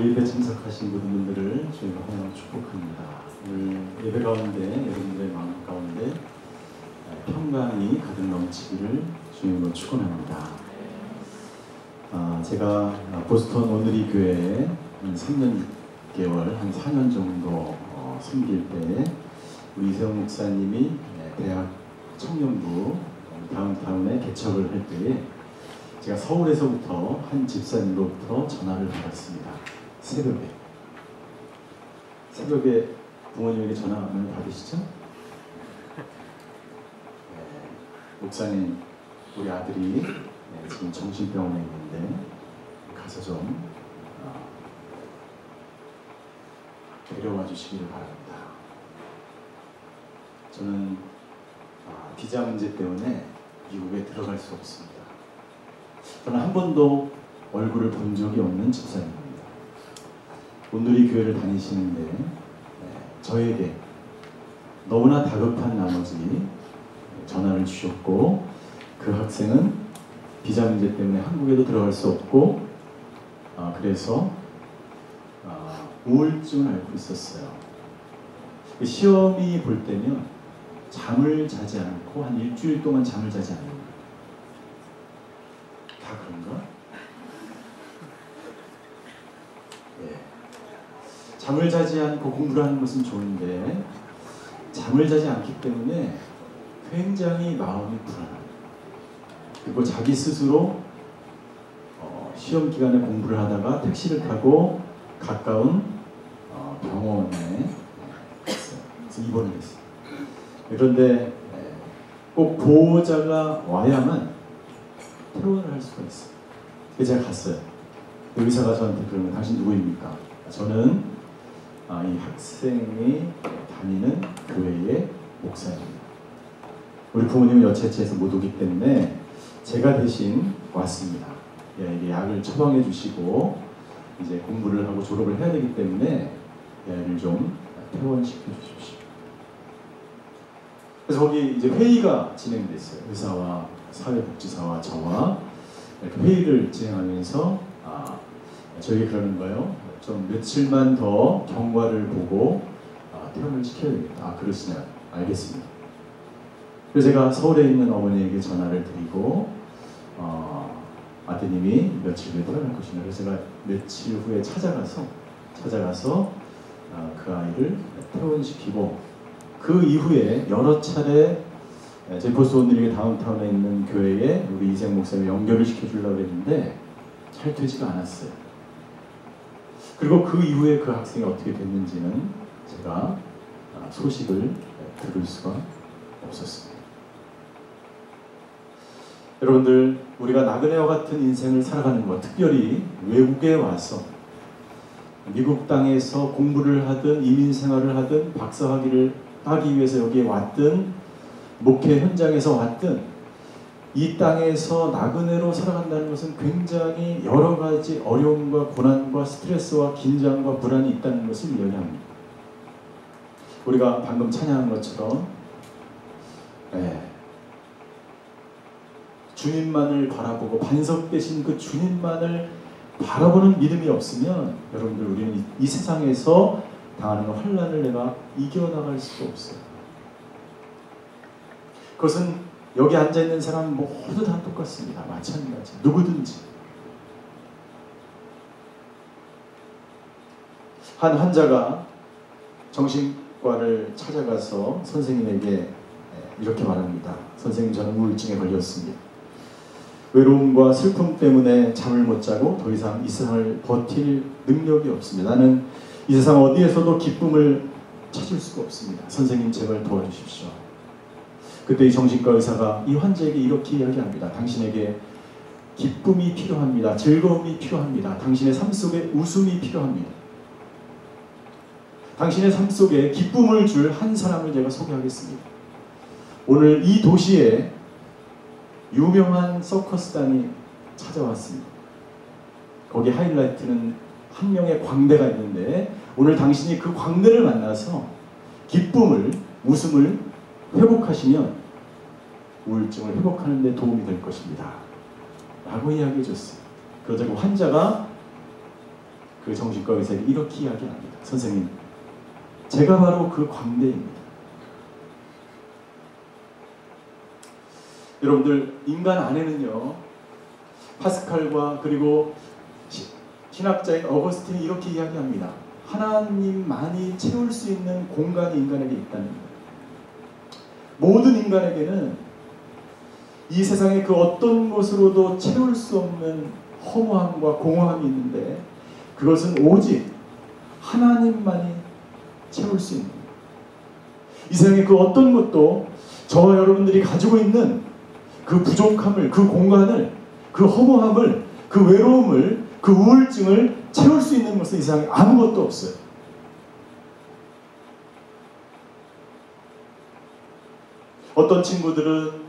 오늘 예배 참석하신 모든 분들을 저희가 환영하고 축복합니다. 오늘 예배 가운데 여러분들의 마음 가운데 평강이 가득 넘치기를 주님으로 축원합니다. 제가 보스턴 오늘이 교회에 한 3년 개월, 한 4년 정도 섬길 때 우리 이세영 목사님이 대학 청년부 다운타운에 개척을 할 때에 제가 서울에서부터 한 집사님으로부터 전화를 받았습니다. 새벽에 부모님에게 전화 많이 받으시죠? 목사님, 우리 아들이 지금 정신병원에 있는데 가서 좀 데려와 주시기를 바랍니다. 저는 비자 문제 때문에 미국에 들어갈 수 없습니다. 저는 한 번도 얼굴을 본 적이 없는 집사님입니다. 온누리 교회를 다니시는데 저에게 너무나 다급한 나머지 전화를 주셨고, 그 학생은 비자 문제 때문에 한국에도 들어갈 수 없고 그래서 우울증을 앓고 있었어요. 시험이 볼 때면 잠을 자지 않고 한 일주일 동안 잠을 자지 않아요. 다 그런가? 잠을 자지 않고 공부를 하는 것은 좋은데 잠을 자지 않기 때문에 굉장히 마음이 불안합니다. 그리고 자기 스스로 시험 기간에 공부를 하다가 택시를 타고 가까운 병원에 갔어요. 그래서 입원을 했어요. 그런데 꼭 보호자가 와야만 퇴원을 할 수가 있어요. 그래서 제가 갔어요. 의사가 저한테 그러면 당신 누구입니까? 저는 이 학생이 다니는 교회의 목사입니다. 우리 부모님은 여체체에서 못 오기 때문에 제가 대신 왔습니다. 이게 약을 처방해 주시고 이제 공부를 하고 졸업을 해야 되기 때문에 얘를 좀 퇴원시켜 주십시오. 그래서 거기 이제 회의가 진행됐어요. 의사와 사회복지사와 저와 이렇게 회의를 진행하면서 저에게 그러는 거예요. 좀 며칠만 더 경과를 보고 퇴원을 시켜야 되겠다. 그러시면 알겠습니다. 그래서 제가 서울에 있는 어머니에게 전화를 드리고 아드님이 며칠 후에 퇴원할 것이냐. 그래서 제가 며칠 후에 찾아가서 그 아이를 퇴원시키고, 그 이후에 여러 차례 저희 보스턴 오늘이 다운타운에 있는 교회에 우리 이세영 목사님 연결을 시켜주려고 했는데 잘 되지가 않았어요. 그리고 그 이후에 그 학생이 어떻게 됐는지는 제가 소식을 들을 수가 없었습니다. 여러분들, 우리가 나그네와 같은 인생을 살아가는 것, 특별히 외국에 와서 미국 땅에서 공부를 하든 이민 생활을 하든 박사학위를 하기 위해서 여기에 왔든 목회 현장에서 왔든 이 땅에서 나그네로 살아간다는 것은 굉장히 여러 가지 어려움과 고난과 스트레스와 긴장과 불안이 있다는 것을 이야기합니다. 우리가 방금 찬양한 것처럼 주님만을 바라보고 반석되신 그 주님만을 바라보는 믿음이 없으면 여러분들, 우리는 이 세상에서 당하는 환난을 내가 이겨나갈 수가 없어요. 그것은 여기 앉아있는 사람 모두 다 똑같습니다. 마찬가지. 누구든지. 한 환자가 정신과를 찾아가서 선생님에게 이렇게 말합니다. 선생님, 저는 우울증에 걸렸습니다. 외로움과 슬픔 때문에 잠을 못 자고 더 이상 이 세상을 버틸 능력이 없습니다. 나는 이 세상 어디에서도 기쁨을 찾을 수가 없습니다. 선생님, 제발 도와주십시오. 그때 이 정신과 의사가 이 환자에게 이렇게 이야기합니다. 당신에게 기쁨이 필요합니다. 즐거움이 필요합니다. 당신의 삶 속에 웃음이 필요합니다. 당신의 삶 속에 기쁨을 줄 한 사람을 제가 소개하겠습니다. 오늘 이 도시에 유명한 서커스단이 찾아왔습니다. 거기 하이라이트는 한 명의 광대가 있는데 오늘 당신이 그 광대를 만나서 기쁨을, 웃음을 회복하시면 우울증을 회복하는 데 도움이 될 것입니다. 라고 이야기해 줬어요. 그러자고 환자가 그 정신과 의사에게 이렇게 이야기합니다. 선생님, 제가 바로 그 광대입니다. 여러분들, 인간 안에는요, 파스칼과 그리고 신학자인 어거스틴이 이렇게 이야기합니다. 하나님만이 채울 수 있는 공간이 인간에게 있다는 거예요. 모든 인간에게는 이 세상의 그 어떤 것으로도 채울 수 없는 허무함과 공허함이 있는데, 그것은 오직 하나님만이 채울 수 있는 거예요. 이 세상의 그 어떤 것도 저와 여러분들이 가지고 있는 그 부족함을, 그 공간을, 그 허무함을, 그 외로움을, 그 우울증을 채울 수 있는 것은 이 세상에 아무것도 없어요. 어떤 친구들은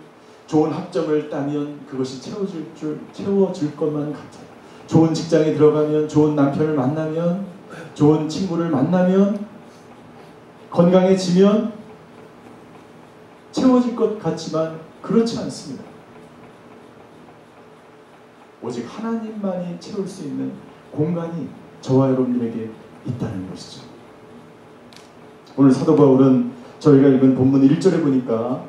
좋은 학점을 따면 그것이 채워줄 것만 같아요. 좋은 직장에 들어가면, 좋은 남편을 만나면, 좋은 친구를 만나면, 건강해지면 채워질 것 같지만 그렇지 않습니다. 오직 하나님만이 채울 수 있는 공간이 저와 여러분들에게 있다는 것이죠. 오늘 사도 바울은 저희가 읽은 본문 1절에 보니까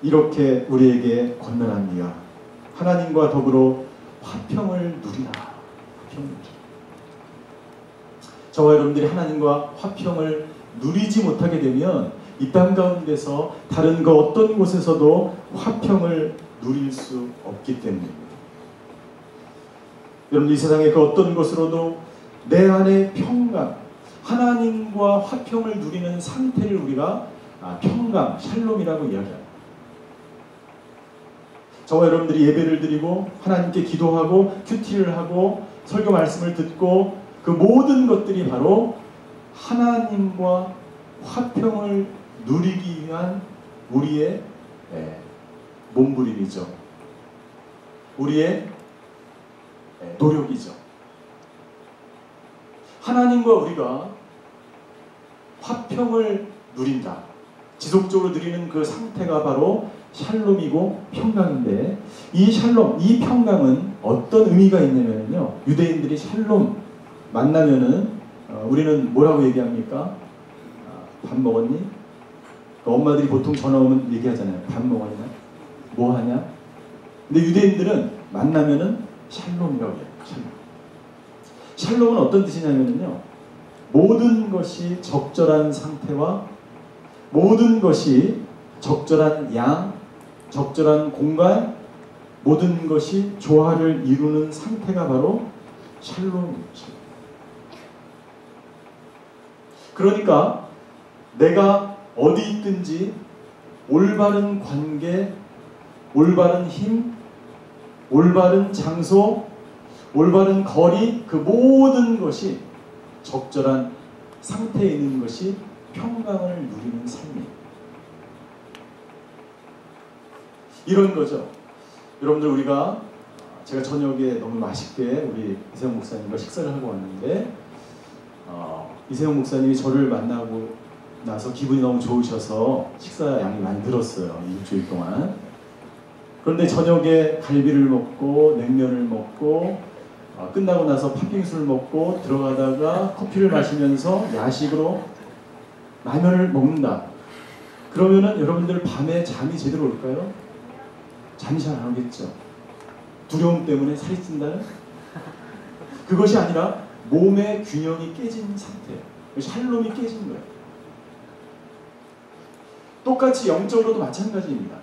이렇게 우리에게 권면합니다. 하나님과 더불어 화평을 누리라. 화평을 누리라. 저와 여러분들이 하나님과 화평을 누리지 못하게 되면 이 땅 가운데서 다른 그 어떤 곳에서도 화평을 누릴 수 없기 때문입니다. 여러분, 이 세상의 그 어떤 것으로도 내 안에 평강, 하나님과 화평을 누리는 상태를 우리가 평강, 샬롬이라고 이야기합니다. 저와 여러분들이 예배를 드리고 하나님께 기도하고 큐티를 하고 설교 말씀을 듣고 그 모든 것들이 바로 하나님과 화평을 누리기 위한 우리의 몸부림이죠. 우리의 노력이죠. 하나님과 우리가 화평을 누린다. 지속적으로 누리는 그 상태가 바로 샬롬이고 평강인데, 이 샬롬, 이 평강은 어떤 의미가 있냐면요, 유대인들이 샬롬 만나면은 우리는 뭐라고 얘기합니까? 밥 먹었니? 엄마들이 보통 전화 오면 얘기하잖아요. 밥 먹었냐? 뭐 하냐? 근데 유대인들은 만나면은 샬롬이라고 해요. 샬롬은 어떤 뜻이냐면요, 모든 것이 적절한 상태와 모든 것이 적절한 양, 적절한 공간, 모든 것이 조화를 이루는 상태가 바로 샬롬입니다. 그러니까 내가 어디 있든지 올바른 관계, 올바른 힘, 올바른 장소, 올바른 거리, 그 모든 것이 적절한 상태에 있는 것이 평강을 누리는 삶이에요. 이런 거죠. 여러분들, 우리가 제가 저녁에 너무 맛있게 우리 이세영 목사님과 식사를 하고 왔는데 이세영 목사님이 저를 만나고 나서 기분이 너무 좋으셔서 식사 양이 많이 늘었어요. 일주일 동안. 그런데 저녁에 갈비를 먹고 냉면을 먹고 끝나고 나서 팥빙수를 먹고 들어가다가 커피를 마시면서 야식으로 라면을 먹는다. 그러면은 여러분들 밤에 잠이 제대로 올까요? 잠이 잘 안 오겠죠. 두려움 때문에 살이 찐다는? 그것이 아니라 몸의 균형이 깨진 상태예요. 샬롬이 깨진 거예요. 똑같이 영적으로도 마찬가지입니다.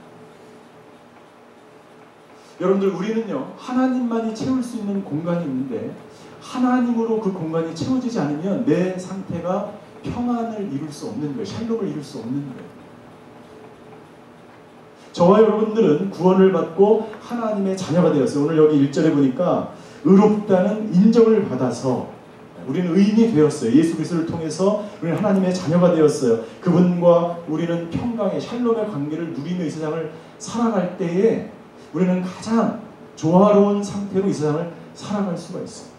여러분들, 우리는요, 하나님만이 채울 수 있는 공간이 있는데 하나님으로 그 공간이 채워지지 않으면 내 상태가 평안을 이룰 수 없는 거예요. 샬롬을 이룰 수 없는 거예요. 저와 여러분들은 구원을 받고 하나님의 자녀가 되었어요. 오늘 여기 1절에 보니까 의롭다는 인정을 받아서 우리는 의인이 되었어요. 예수 그리스도를 통해서 우리는 하나님의 자녀가 되었어요. 그분과 우리는 평강의 샬롬의 관계를 누리며 이 세상을 살아갈 때에 우리는 가장 조화로운 상태로 이 세상을 살아갈 수가 있어요.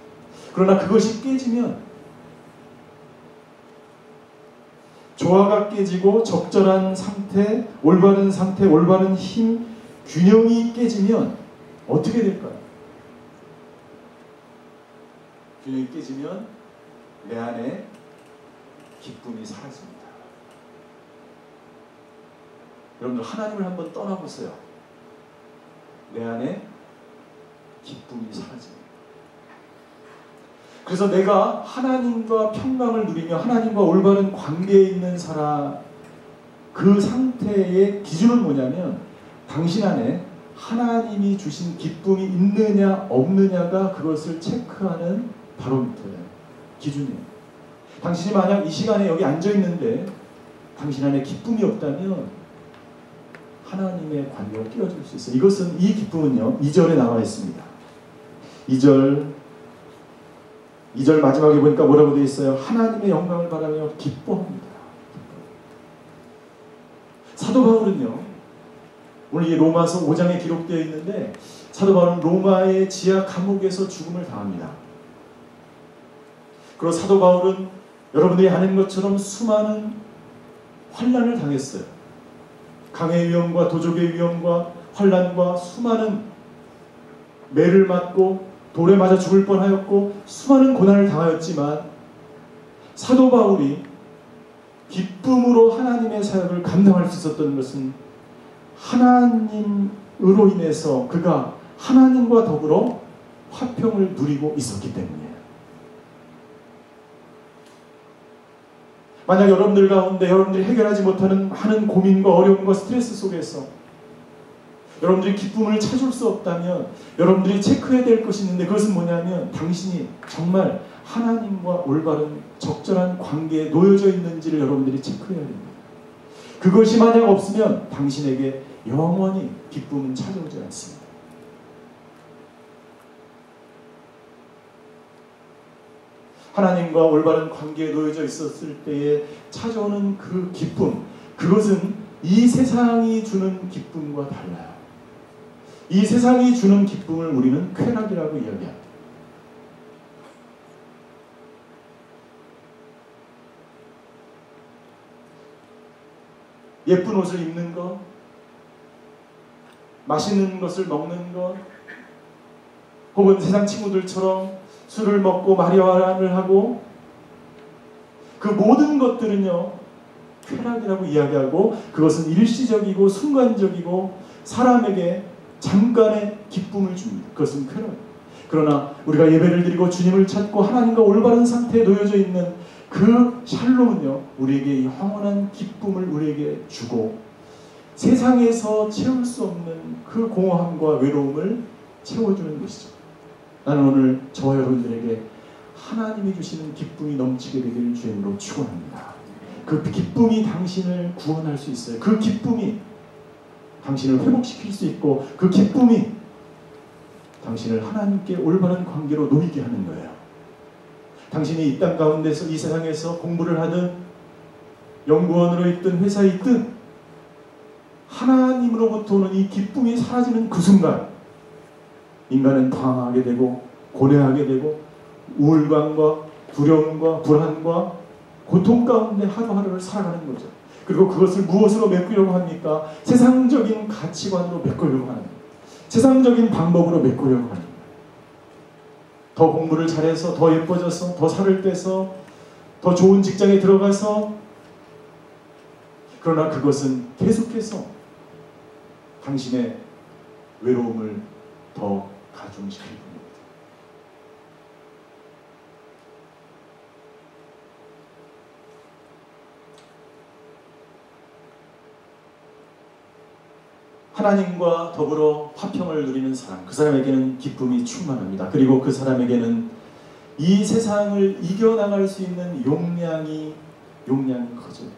그러나 그것이 깨지면, 조화가 깨지고 적절한 상태, 올바른 상태, 올바른 힘, 균형이 깨지면 어떻게 될까요? 균형이 깨지면 내 안에 기쁨이 사라집니다. 여러분들 하나님을 한번 떠나보세요. 내 안에 기쁨이 사라집니다. 그래서 내가 하나님과 평강을 누리며 하나님과 올바른 관계에 있는 사람, 그 상태의 기준은 뭐냐면 당신 안에 하나님이 주신 기쁨이 있느냐 없느냐가 그것을 체크하는 바로미터예요. 기준이에요. 당신이 만약 이 시간에 여기 앉아있는데 당신 안에 기쁨이 없다면 하나님의 관계가 끼어질 수 있어요. 이것은, 이 기쁨은요 2절에 나와 있습니다. 2절 마지막에 보니까 뭐라고 되어 있어요? 하나님의 영광을 바라며 기뻐합니다. 사도 바울은요, 오늘 이 로마서 5장에 기록되어 있는데 사도 바울은 로마의 지하 감옥에서 죽음을 당합니다. 그리고 사도 바울은 여러분들이 아는 것처럼 수많은 환난을 당했어요. 강의 위험과 도적의 위험과 환난과 수많은 매를 맞고 돌에 맞아 죽을 뻔하였고 수많은 고난을 당하였지만 사도 바울이 기쁨으로 하나님의 사역을 감당할 수 있었던 것은 하나님으로 인해서 그가 하나님과 더불어 화평을 누리고 있었기 때문이에요. 만약 여러분들 가운데 여러분들이 해결하지 못하는 많은 고민과 어려움과 스트레스 속에서 여러분들이 기쁨을 찾을 수 없다면 여러분들이 체크해야 될 것이 있는데, 그것은 뭐냐면 당신이 정말 하나님과 올바른 적절한 관계에 놓여져 있는지를 여러분들이 체크해야 됩니다. 그것이 만약 없으면 당신에게 영원히 기쁨은 찾아오지 않습니다. 하나님과 올바른 관계에 놓여져 있었을 때에 찾아오는 그 기쁨, 그것은 이 세상이 주는 기쁨과 달라요. 이 세상이 주는 기쁨을 우리는 쾌락이라고 이야기합니다. 예쁜 옷을 입는 것, 맛있는 것을 먹는 것, 혹은 세상 친구들처럼 술을 먹고 마리아나를 하고, 그 모든 것들은요 쾌락이라고 이야기하고 그것은 일시적이고 순간적이고 사람에게 잠깐의 기쁨을 줍니다. 그것은 쾌락. 그러나 우리가 예배를 드리고 주님을 찾고 하나님과 올바른 상태에 놓여져 있는 그 샬롬은요 우리에게 영원한 기쁨을 우리에게 주고 세상에서 채울 수 없는 그 공허함과 외로움을 채워주는 것이죠. 나는 오늘 저와 여러분들에게 하나님이 주시는 기쁨이 넘치게 되기를 주님으로 축원합니다. 그 기쁨이 당신을 구원할 수 있어요. 그 기쁨이 당신을 회복시킬 수 있고 그 기쁨이 당신을 하나님께 올바른 관계로 놓이게 하는 거예요. 당신이 이 땅 가운데서 이 세상에서 공부를 하든 연구원으로 있든 회사에 있든 하나님으로부터 오는 이 기쁨이 사라지는 그 순간 인간은 방황하게 되고 고뇌하게 되고 우울감과 두려움과 불안과 고통 가운데 하루하루를 살아가는 거죠. 그리고 그것을 무엇으로 메꾸려고 합니까? 세상적인 가치관으로 메꾸려고 하는 거예요. 세상적인 방법으로 메꾸려고 하는 거예요. 더 공부를 잘해서 더 예뻐져서 더 살을 빼서 더 좋은 직장에 들어가서, 그러나 그것은 계속해서 당신의 외로움을 더 가중시킬 겁니다. 하나님과 더불어 화평을 누리는 사람, 그 사람에게는 기쁨이 충만합니다. 그리고 그 사람에게는 이 세상을 이겨나갈 수 있는 용량이 커져요.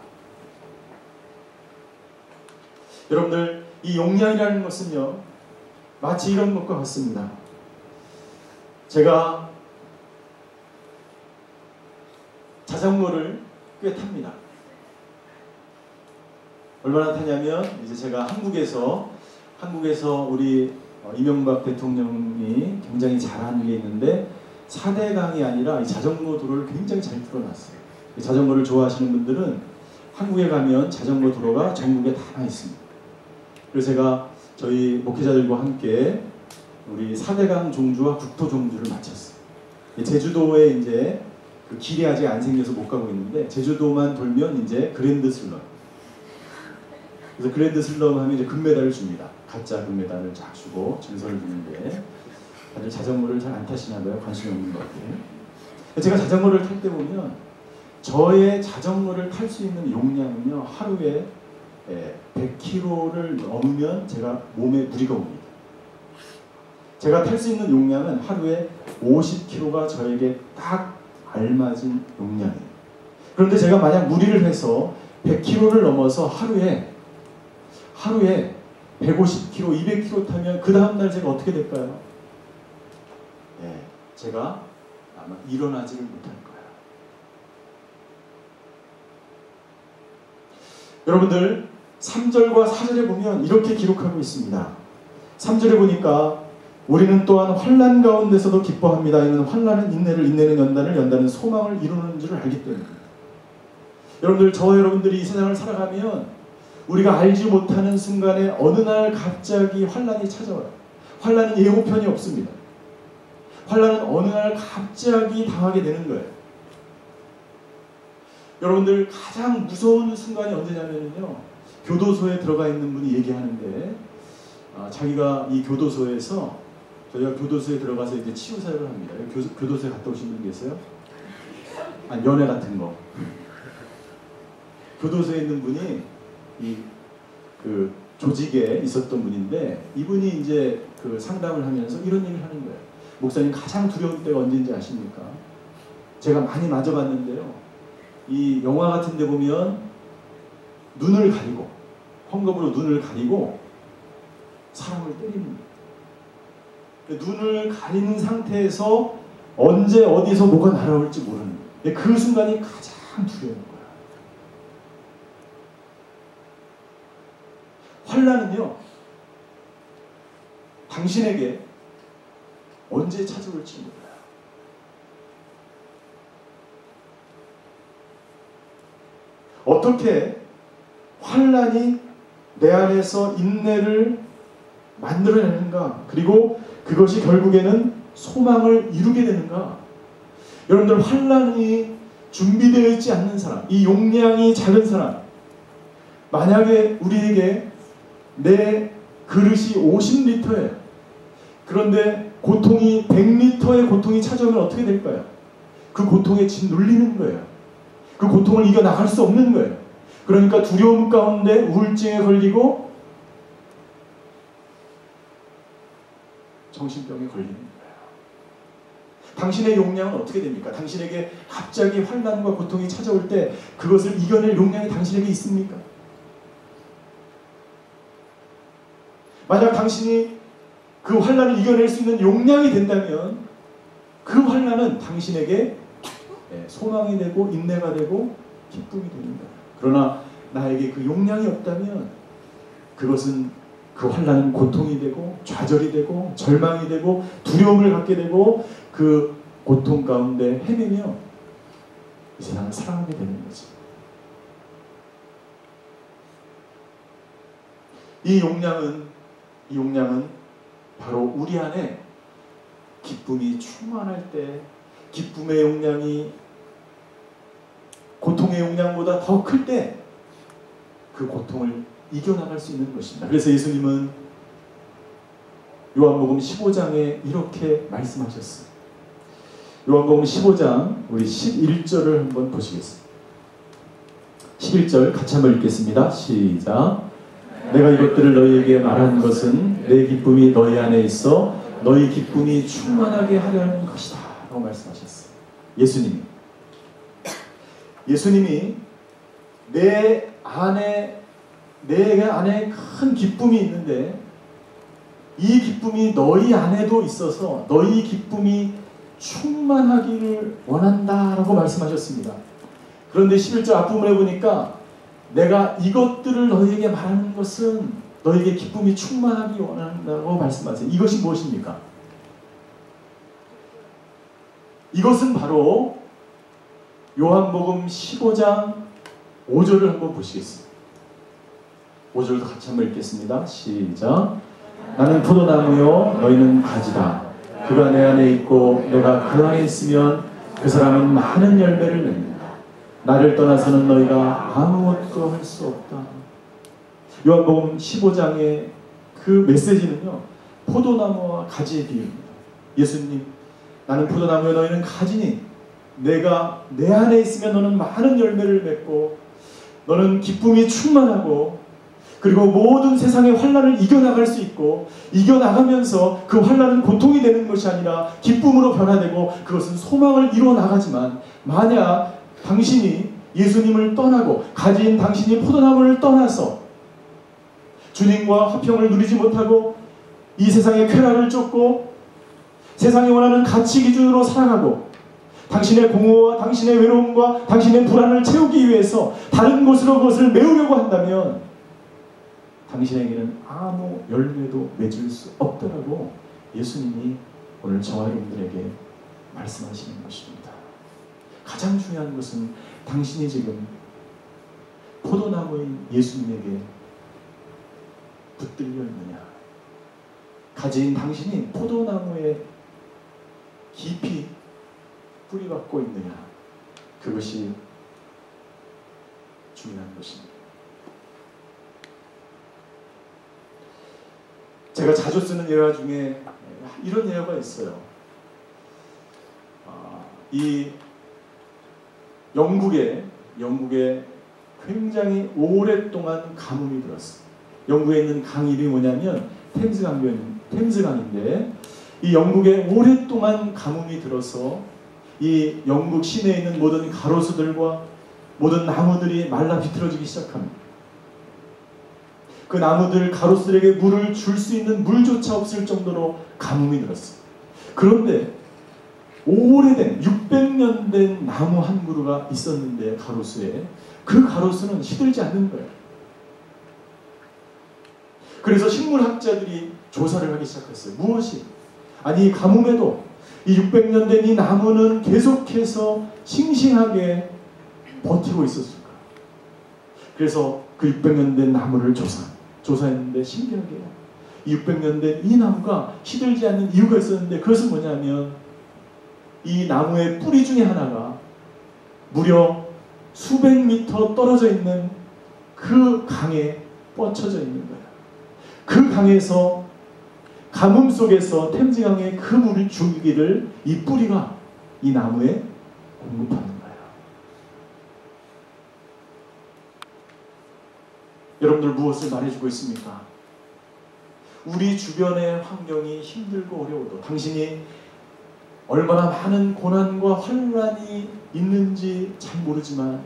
여러분들, 이 용량이라는 것은요 마치 이런 것과 같습니다. 제가 자전거를 꽤 탑니다. 얼마나 타냐면, 이제 제가 한국에서 우리 이명박 대통령이 굉장히 잘하는 게 있는데 4대강이 아니라 이 자전거 도로를 굉장히 잘 뚫어놨어요. 자전거를 좋아하시는 분들은 한국에 가면 자전거 도로가 전국에 다 있습니다. 그래서 제가 저희 목회자들과 함께 우리 4대강 종주와 국토 종주를 마쳤어요. 제주도에 이제 그 길이 아직 안 생겨서 못 가고 있는데 제주도만 돌면 이제 그랜드 슬럼. 그래서 그랜드 슬럼 하면 이제 금메달을 줍니다. 가짜 금메달을 쫙 주고 증서를 주는데 다들 자전거를 잘 안 타시나 봐요. 관심이 없는 것 같아요. 제가 자전거를 탈 때 보면 저의 자전거를 탈 수 있는 용량은요 하루에 100km를 넘으면 제가 몸에 무리가 옵니다. 제가 탈 수 있는 용량은 하루에 50km가 저에게 딱 알맞은 용량이에요. 그런데 제가 만약 무리를 해서 100km를 넘어서 하루에 150km, 200km 타면 그 다음날 제가 어떻게 될까요? 제가 아마 일어나지를 못할 거예요. 여러분들 3절과 4절에 보면 이렇게 기록하고 있습니다. 3절에 보니까 우리는 또한 환난 가운데서도 기뻐합니다. 이는 환난은 인내를, 인내는 연단을, 연단은 소망을 이루는 줄 알기 때문입니다. 여러분들, 저와 여러분들이 이 세상을 살아가면 우리가 알지 못하는 순간에 어느 날 갑자기 환난이 찾아와요. 환난은 예고편이 없습니다. 환난은 어느 날 갑자기 당하게 되는 거예요. 여러분들, 가장 무서운 순간이 언제냐면요, 교도소에 들어가 있는 분이 얘기하는데 자기가 이 교도소에서, 저희가 교도소에 들어가서 이제 치유 사역을 합니다. 교도소에 갔다 오신 분 계세요? 연애 같은 거. 교도소에 있는 분이 그 조직에 있었던 분인데 이분이 이제 그 상담을 하면서 이런 얘기를 하는 거예요. 목사님, 가장 두려운 때가 언제인지 아십니까? 제가 많이 맞아봤는데요. 이 영화 같은 데 보면 눈을 가리고, 헝겊으로 눈을 가리고 사람을 때리는 거예요. 눈을 가리는 상태에서 언제 어디서 뭐가 날아올지 모르는 거예요. 그 순간이 가장 두려운 거예요. 환난은요, 당신에게 언제 찾아올지 몰라요. 어떻게 환난이 내 안에서 인내를 만들어내는가, 그리고 그것이 결국에는 소망을 이루게 되는가. 여러분들, 환난이 준비되어 있지 않는 사람, 이 용량이 작은 사람, 만약에 우리에게 내 그릇이 50리터예요. 그런데 고통이 100리터의 고통이 찾아오면 어떻게 될까요? 그 고통에 짓눌리는 거예요. 그 고통을 이겨나갈 수 없는 거예요. 그러니까 두려움 가운데 우울증에 걸리고 정신병에 걸리는 거예요. 당신의 용량은 어떻게 됩니까? 당신에게 갑자기 환난과 고통이 찾아올 때 그것을 이겨낼 용량이 당신에게 있습니까? 만약 당신이 그 환난을 이겨낼 수 있는 용량이 된다면 그 환난은 당신에게 소망이 되고 인내가 되고 기쁨이 되는 거예요. 그러나 나에게 그 용량이 없다면 그것은, 그 환난은 고통이 되고 좌절이 되고 절망이 되고 두려움을 갖게 되고 그 고통 가운데 헤매며 이 세상을 살아가게 되는 거죠. 이 용량은 바로 우리 안에 기쁨이 충만할 때, 기쁨의 용량이 고통의 용량보다 더 클 때 그 고통을 이겨나갈 수 있는 것입니다. 그래서 예수님은 요한복음 15장에 이렇게 말씀하셨어요. 요한복음 15장 우리 11절을 한번 보시겠습니다. 11절 같이 한번 읽겠습니다. 시작. 내가 이것들을 너희에게 말하는 것은 내 기쁨이 너희 안에 있어 너희 기쁨이 충만하게 하려는 것이다 라고 말씀하셨어요. 예수님이 내 안에 큰 기쁨이 있는데 이 기쁨이 너희 안에도 있어서 너희 기쁨이 충만하기를 원한다 라고 말씀하셨습니다. 그런데 11절 앞부분에 보니까 내가 이것들을 너희에게 말하는 것은 너희에게 기쁨이 충만하기 원한다고 말씀하세요. 이것이 무엇입니까? 이것은 바로 요한복음 15장 5절을 한번 보시겠습니다. 5절도 같이 한번 읽겠습니다. 시작. 나는 포도나무요 너희는 가지다. 그가 내 안에 있고 내가 그 안에 있으면 그 사람은 많은 열매를 맺는다. 나를 떠나서는 너희가 아무것도 할 수 없다. 요한복음 15장의 그 메시지는요, 포도나무와 가지의 비유입니다. 예수님, 나는 포도나무에 너희는 가지니 내가 내 안에 있으면 너는 많은 열매를 맺고 너는 기쁨이 충만하고 그리고 모든 세상의 환난을 이겨나갈 수 있고 이겨나가면서 그 환난은 고통이 되는 것이 아니라 기쁨으로 변화되고 그것은 소망을 이루어 나가지만 만약 당신이 예수님을 떠나고 가진 당신이 포도나무를 떠나서 주님과 화평을 누리지 못하고 이 세상의 쾌락을 쫓고 세상이 원하는 가치 기준으로 살아가고 당신의 공허와 당신의 외로움과 당신의 불안을 채우기 위해서 다른 곳으로 그것을 메우려고 한다면 당신에게는 아무 열매도 맺을 수 없다라고 예수님이 오늘 저와 여러분들에게 말씀하시는 것입니다. 가장 중요한 것은 당신이 지금 포도나무인 예수님에게 붙들려 있느냐, 가진 당신이 포도나무에 깊이 뿌리박고 있느냐, 그것이 중요한 것입니다. 제가 자주 쓰는 예화 중에 이런 예화가 있어요. 이 영국에 굉장히 오랫동안 가뭄이 들었어요. 영국에 있는 강 이름이 뭐냐면 템스강인데 이 영국에 오랫동안 가뭄이 들어서 이 영국 시내에 있는 모든 가로수들과 모든 나무들이 말라 비틀어지기 시작합니다. 그 나무들, 가로수들에게 물을 줄 수 있는 물조차 없을 정도로 가뭄이 들었어요. 그런데 오래된 600년 된 나무 한 그루가 있었는데 가로수에 그 가로수는 시들지 않는 거예요. 그래서 식물학자들이 조사를 하기 시작했어요. 무엇이? 아니 가뭄에도 이 600년 된 이 나무는 계속해서 싱싱하게 버티고 있었을까? 그래서 그 600년 된 나무를 조사했는데 신기하게요, 이 600년 된 이 나무가 시들지 않는 이유가 있었는데 그것은 뭐냐면 이 나무의 뿌리 중에 하나가 무려 수백 미터 떨어져 있는 그 강에 뻗쳐져 있는 거예요. 그 강에서 가뭄 속에서 템즈강의 그 물 줄기를 이 뿌리가 이 나무에 공급하는 거예요. 여러분들 무엇을 말해주고 있습니까? 우리 주변의 환경이 힘들고 어려워도 당신이 얼마나 많은 고난과 환난이 있는지 잘 모르지만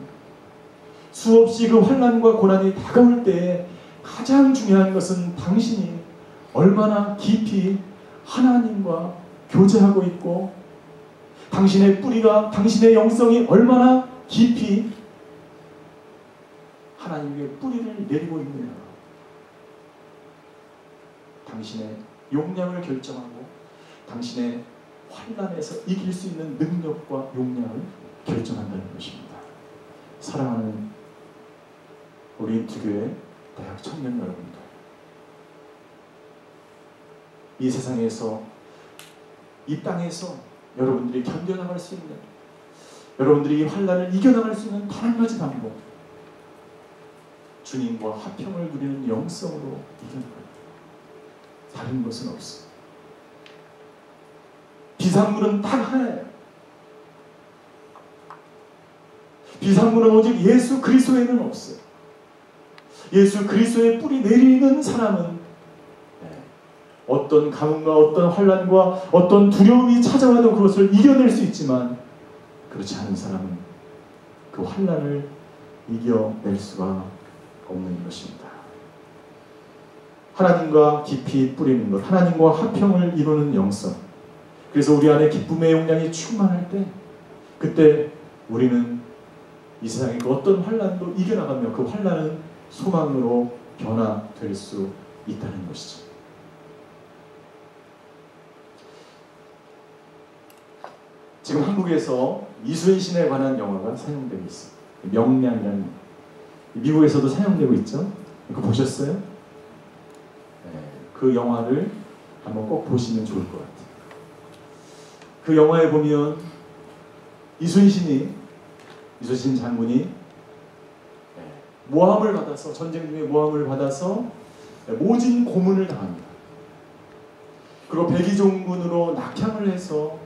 수없이 그 환난과 고난이 다가올 때에 가장 중요한 것은 당신이 얼마나 깊이 하나님과 교제하고 있고 당신의 뿌리가, 당신의 영성이 얼마나 깊이 하나님의 뿌리를 내리고 있느냐, 당신의 용량을 결정하고 당신의 환난에서 이길 수 있는 능력과 용량을 결정한다는 것입니다. 사랑하는 우리 인투교회 대학 청년 여러분들, 이 세상에서, 이 땅에서 여러분들이 견뎌나갈 수 있는, 여러분들이 이 환난을 이겨나갈 수 있는 단 한 가지 방법, 주님과 화평을 누리는 영성으로 이겨나가요. 다른 것은 없어요. 비상문은 딱 하나예요. 비상문은 오직 예수 그리스도에는 없어요. 예수 그리스도의 뿌리 내리는 사람은 어떤 가뭄과 어떤 환난과 어떤 두려움이 찾아와도 그것을 이겨낼 수 있지만 그렇지 않은 사람은 그 환난을 이겨낼 수가 없는 것입니다. 하나님과 깊이 뿌리는 것, 하나님과 화평을 이루는 영성, 그래서 우리 안에 기쁨의 용량이 충만할 때 그때 우리는 이 세상의 그 어떤 환난도 이겨나가며 그 환난은 소망으로 변화될 수 있다는 것이죠. 지금 한국에서 이순신에 관한 영화가 상영되고 있어요. 명량이라는, 미국에서도 상영되고 있죠. 그거 보셨어요? 네, 그 영화를 한번 꼭 보시면 좋을 것 같아요. 그 영화에 보면 이순신 장군이 모함을 받아서, 전쟁 중에 모함을 받아서 모진 고문을 당합니다. 그리고 백의종군으로 낙향을 해서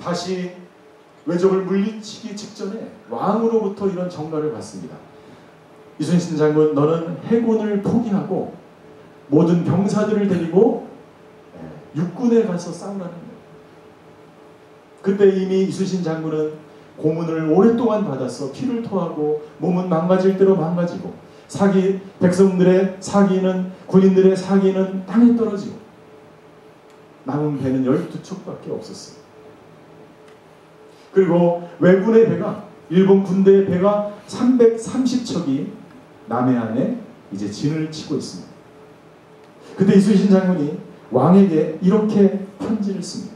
다시 외적을 물리치기 직전에 왕으로부터 이런 전가를 받습니다. 이순신 장군, 너는 해군을 포기하고 모든 병사들을 데리고 육군에 가서 싸우라는 거예요. 그때 이미 이순신 장군은 고문을 오랫동안 받아서 피를 토하고 몸은 망가질 대로 망가지고, 백성들의 사기는, 군인들의 사기는 땅에 떨어지고, 남은 배는 12척밖에 없었어요. 그리고 왜군의 배가, 일본 군대의 배가 330척이 남해안에 이제 진을 치고 있습니다. 그때 이순신 장군이 왕에게 이렇게 편지를 씁니다.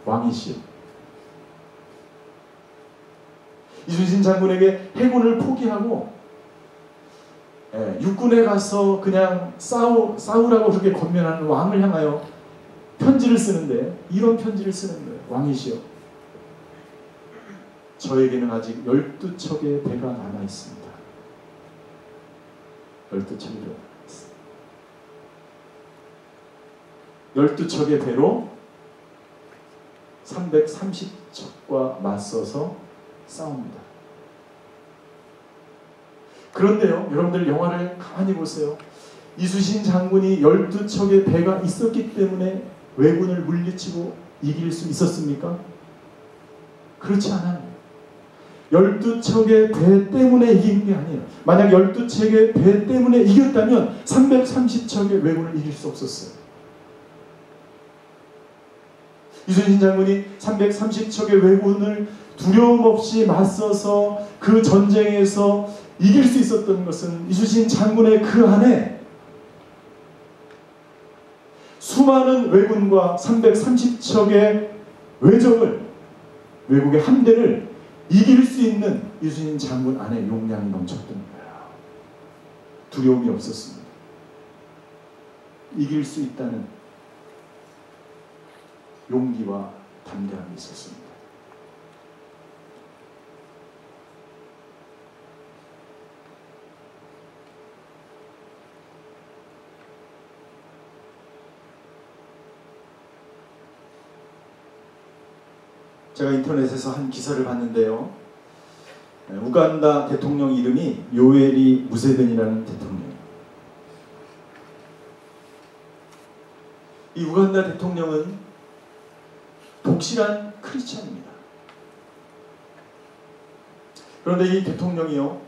왕이시여, 이순신 장군에게 해군을 포기하고 육군에 가서 그냥 싸우라고 그렇게 권면하는 왕을 향하여 편지를 쓰는데, 이런 편지를 쓰는 거예요. 왕이시여, 저에게는 아직 12척의 배가 남아 있습니다. 12척의 배가 남아 있습니다. 12척의 배로 330척과 맞서서 싸웁니다. 그런데요, 여러분들 영화를 가만히 보세요. 이순신 장군이 12척의 배가 있었기 때문에 왜군을 물리치고 이길 수 있었습니까? 그렇지 않아요. 12척의 배 때문에 이긴 게 아니에요. 만약 12척의 배 때문에 이겼다면 330척의 왜군을 이길 수 없었어요. 이순신 장군이 330척의 왜군을 두려움 없이 맞서서 그 전쟁에서 이길 수 있었던 것은, 이순신 장군의 그 안에 수많은 왜군과 330척의 왜적을, 외국의 함대를 이길 수 있는 이순신 장군 안에 용량이 넘쳤던 거예요. 두려움이 없었습니다. 이길 수 있다는 용기와 담대함이 있었습니다. 제가 인터넷에서 한 기사를 봤는데요. 우간다 대통령 이름이 요에리 무세벤이라는 대통령이에요. 이 우간다 대통령은 독실한 크리스찬입니다. 그런데 이 대통령이요,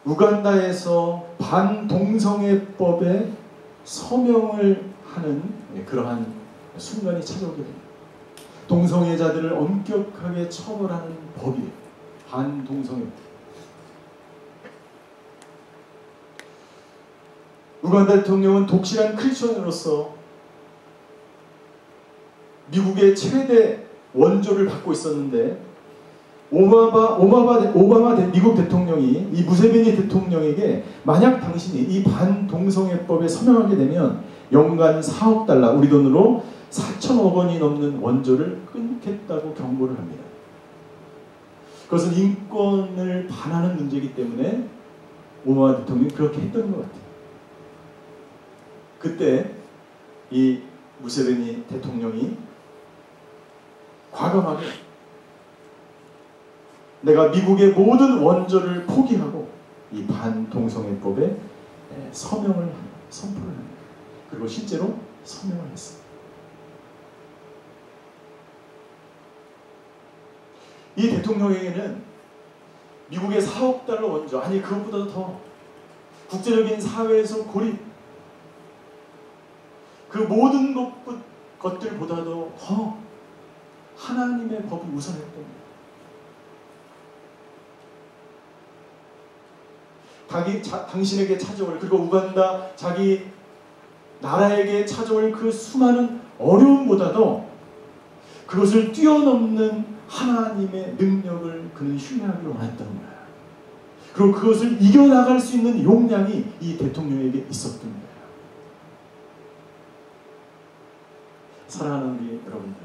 우간다에서 반동성애법에 서명을 하는 그러한 순간이 찾아오게 됩니다. 동성애자들을 엄격하게 처벌하는 법이에요. 반동성애. 우간다 대통령은 독실한 크리스천으로서 미국의 최대 원조를 받고 있었는데, 오바마 미국 대통령이 이 무세베니 대통령에게 만약 당신이 이 반동성애법에 서명하게 되면 연간 4억 달러, 우리 돈으로 4천억 원이 넘는 원조를 끊겠다고 경고를 합니다. 그것은 인권을 반하는 문제이기 때문에 오바마 대통령이 그렇게 했던 것 같아요. 그때 이 무세베니 대통령이 과감하게 내가 미국의 모든 원조를 포기하고 이 반동성애법에 선포를 합니다. 그리고 실제로 서명을 했습니다. 이 대통령에게는 미국의 4억 달러 원조, 아니 그것보다 더 국제적인 사회에서 고립, 그 모든 것들보다도 더 하나님의 법이 우선했던 거예요. 당신에게 찾아올, 그리고 우간다 자기 나라에게 찾아올 그 수많은 어려움보다도 그것을 뛰어넘는 하나님의 능력을 그는 신뢰하기를 원했던 거예요. 그리고 그것을 이겨나갈 수 있는 용량이 이 대통령에게 있었던 거예요. 사랑하는 우리 여러분들,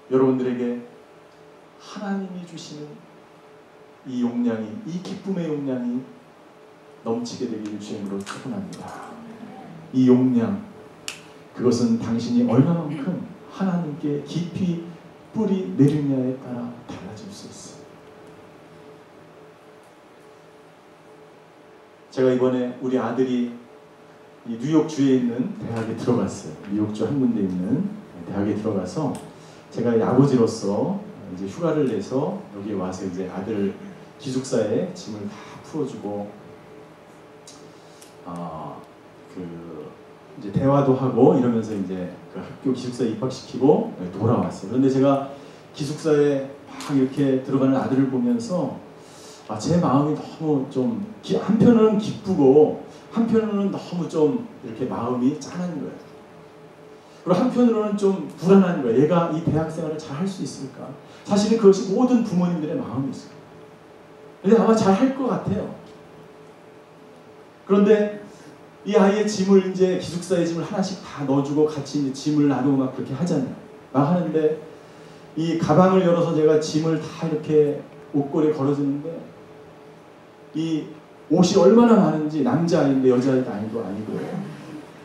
여러분들에게 하나님이 주시는 이 용량이, 이 기쁨의 용량이 넘치게 되기를 주님으로 축원합니다. 이 용량, 그것은 당신이 얼마만큼 하나님께 깊이 뿌리 내리냐에 따라 달라질 수 있어요. 제가 이번에 우리 아들이 이 뉴욕주에 있는 대학에 들어갔어요. 뉴욕주 한 군데 있는 대학에 들어가서 제가 아버지로서 이제 휴가를 내서 여기 와서 이제 아들 기숙사에 짐을 다 풀어주고 이제 대화도 하고 이러면서 이제 그 학교 기숙사에 입학시키고 돌아왔어요. 그런데 제가 기숙사에 막 이렇게 들어가는 아들을 보면서 제 마음이 너무 좀 한편으로는 기쁘고 한편으로는 너무 좀 이렇게 마음이 짠한 거예요. 그리고 한편으로는 좀 불안한 거예요. 얘가 이 대학 생활을 잘 할 수 있을까? 사실은 그것이 모든 부모님들의 마음이 있어요. 근데 아마 잘 할 것 같아요. 그런데 이 아이의 짐을 이제 기숙사의 짐을 하나씩 다 넣어주고 같이 이제 짐을 나누고 막 그렇게 하잖아요. 막 하는데 이 가방을 열어서 제가 짐을 다 이렇게 옷걸이에 걸어주는데 이 옷이 얼마나 많은지, 남자아이인데 여자아이도 아니고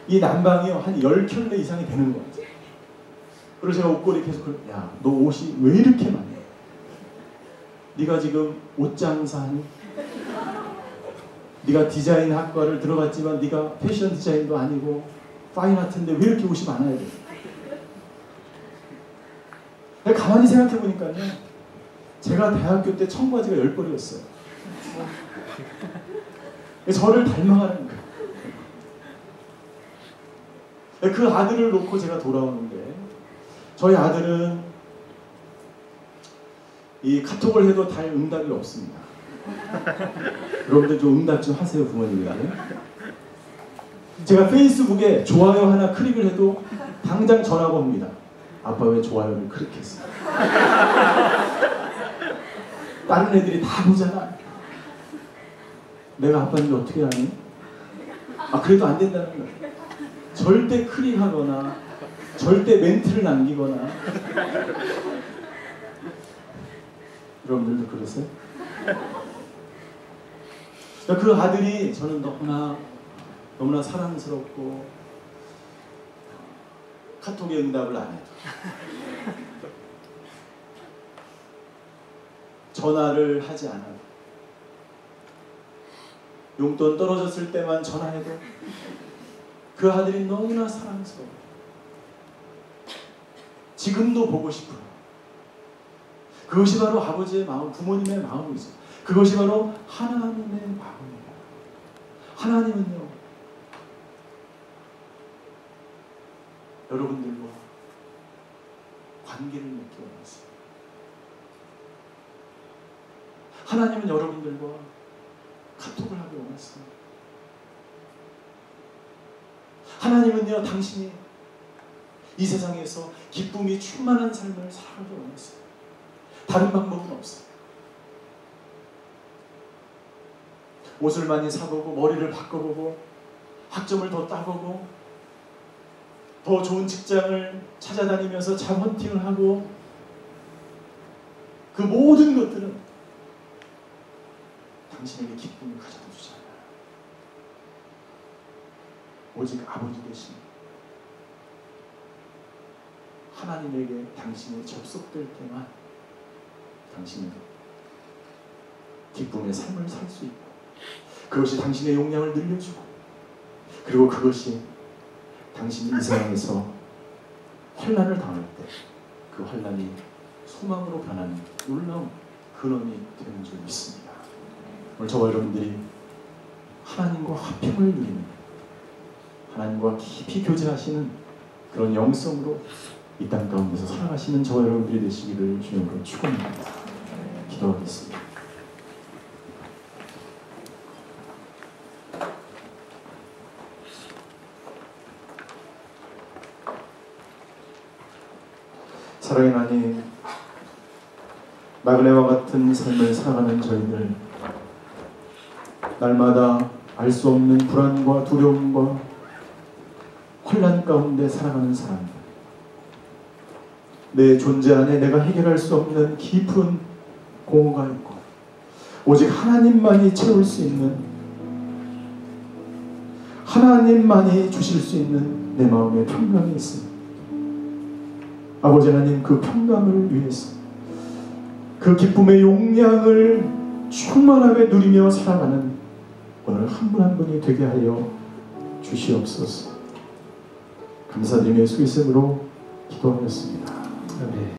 이 난방이요 한 10켤레 이상이 되는 거예요. 그리고 제가 옷걸이 계속 야, 너 옷이 왜 이렇게 많냐? 네가 지금 옷 장사하니? 네가 디자인 학과를 들어갔지만 네가 패션 디자인도 아니고 파인아트인데 왜 이렇게 옷이 많아야 돼? 내가 가만히 생각해 보니까요, 제가 대학교 때 청바지가 10벌이었어요. 저를 닮아가는 거예요. 그 아들을 놓고 제가 돌아오는데, 저희 아들은 이 카톡을 해도 달 응답이 없습니다. 여러분들 좀 응답 좀 하세요, 부모님에게. 제가 페이스북에 좋아요 하나 클릭을 해도 당장 전화가 옵니다. 아빠 왜 좋아요를 클릭했어? 다른 애들이 다 보잖아. 내가 아빠인지 어떻게 아니? 그래도 안 된다는 거야. 절대 클릭하거나 절대 멘트를 남기거나. 여러분들도 그러세요? 그 아들이 저는 너무나 사랑스럽고 카톡에 응답을 안 해도 전화를 하지 않아도 용돈 떨어졌을 때만 전화해도 그 아들이 너무나 사랑스러워. 지금도 보고 싶어요. 그것이 바로 아버지의 마음, 부모님의 마음이죠. 그것이 바로 하나님의 마음이에요. 하나님은요, 여러분들과 관계를 맺기 원하세요. 하나님은 여러분들과 카톡을 하기 원하세요. 하나님은요, 당신이 이 세상에서 기쁨이 충만한 삶을 살아가기 원하세요. 다른 방법은 없어요. 옷을 많이 사보고 머리를 바꿔보고 학점을 더 따보고 더 좋은 직장을 찾아다니면서 잡 헌팅을 하고, 그 모든 것들은 당신에게 기쁨을 가져다 주지 않아요. 오직 아버지 되신 하나님에게 당신이 접속될 때만 당신은 기쁨의 삶을 살 수 있고, 그것이 당신의 용량을 늘려주고, 그리고 그것이 당신이 이 세상에서 환난을 당할 때 그 환난이 소망으로 변하는 놀라운 근원이 되는 줄 믿습니다. 오늘 저와 여러분들이 하나님과 화평을 누리는, 하나님과 깊이 교제하시는 그런 영성으로 이 땅 가운데서 살아가시는 저와 여러분들이 되시기를 주님으로 축원합니다. 기도하겠습니다. 사랑의 하나님, 나그네와 같은 삶을 살아가는 저희들, 날마다 알 수 없는 불안과 두려움과 혼란 가운데 살아가는 사람들, 내 존재 안에 내가 해결할 수 없는 깊은 공허가 있고 오직 하나님만이 채울 수 있는, 하나님만이 주실 수 있는 내 마음의 평강이 있습니다. 아버지 하나님, 그 평강을 위해서 그 기쁨의 용량을 충만하게 누리며 살아가는 오늘 한 분 한 분이 되게 하여 주시옵소서. 감사드리며 예수 이름으로 기도하였습니다. 아멘.